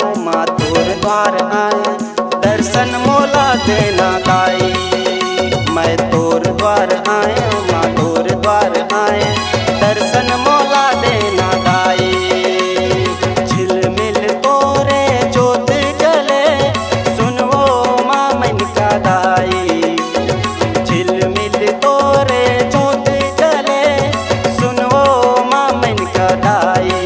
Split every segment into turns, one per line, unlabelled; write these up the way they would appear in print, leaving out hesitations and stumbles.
आयो माँ तोर द्वार आए दर्शन मोला देना दाई। मैं तोर द्वार आयो माँ तोर द्वार आए दर्शन मोला देना दाई। झिलमिल तोरे जोत जले सुनवो माँ मन का दाई। झिलमिल तोरे जोत जले सुनवो माँ मन का दाई।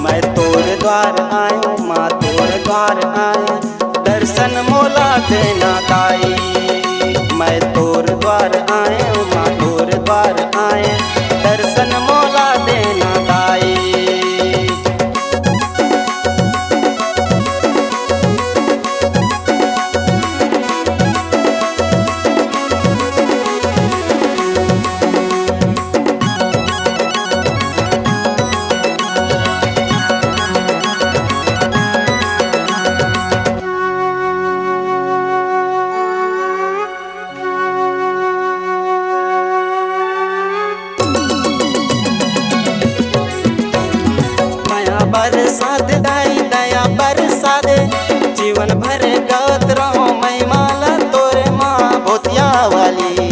मैं तोर द्वार आयो माँ तोर द्वार आए दर्शन मोला देना दाई। मैं तोर द्वार आयो माँ तोर द्वार आए दर्शन मोला देना दाई। बरसात दाई दया बरसात जीवन भर गात रहो मैं माला तोरे माँ भोतिया वाली।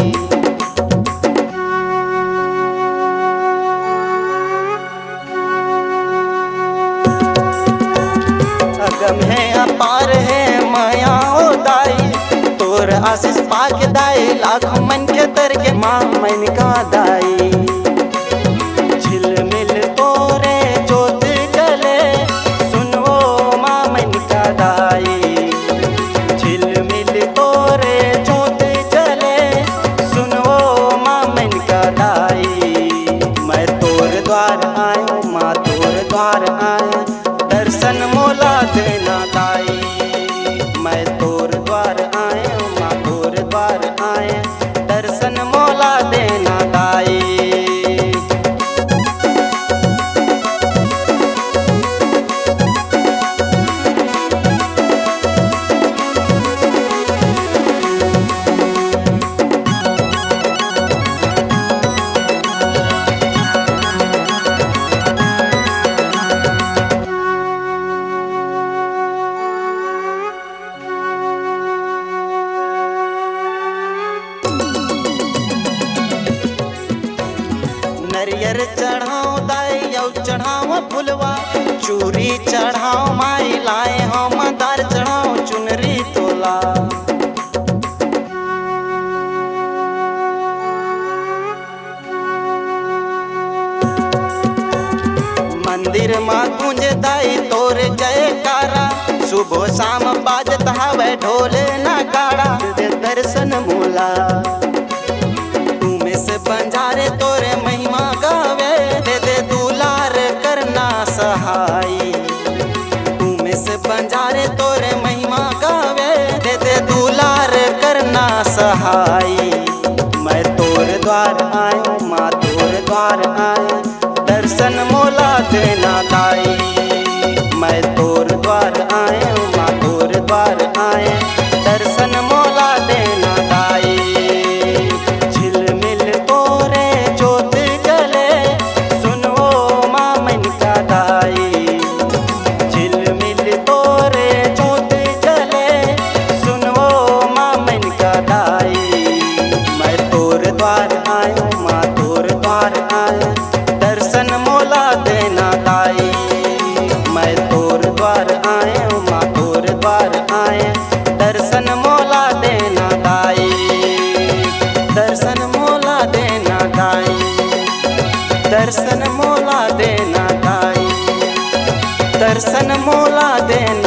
अगम है अपार है माया ओ दाई तोर आशीष पाके दाई लाखों मन के तर के माँ मन का दाई। झिलमिल तोरे जोत द्वार आए दर्शन मोला देना दाई। मैं तोर द्वार आए माँ तोर द्वार आए दर्शन मोला देना दाई। नरियर चढ़ाओ दाई यौ चढ़ाओ फुलवा चूरी चढ़ाओ माई लाए हम दार चढ़ाओ चुनरी तोला। मंदिर माँ गूंज दाई तोर जयकारा सुबह शाम बाजत हवे ढोल नगाड़ा दर्शन मोला। बंजारे तोरे महिमा गावे दे दे दुलार करना सहाई। तुम्हें से बंजारे तोरे महिमा गावे दे दे दुलार करना सहाई। मैं तोर द्वार आयो माँ तोर द्वार आए दर्शन मोला देना दाई। मैं तोर द्वार आयो माँ तोर द्वार आए दर्शन मोला देना दाई। दर्शन मोला देना दाई। मैं तोर द्वार आयो माँ तोर द्वार आए दर्शन मोला देना दाई। दर्शन मोला देना दाई दर्शन मोला देना दाई दर्शन मोला देना।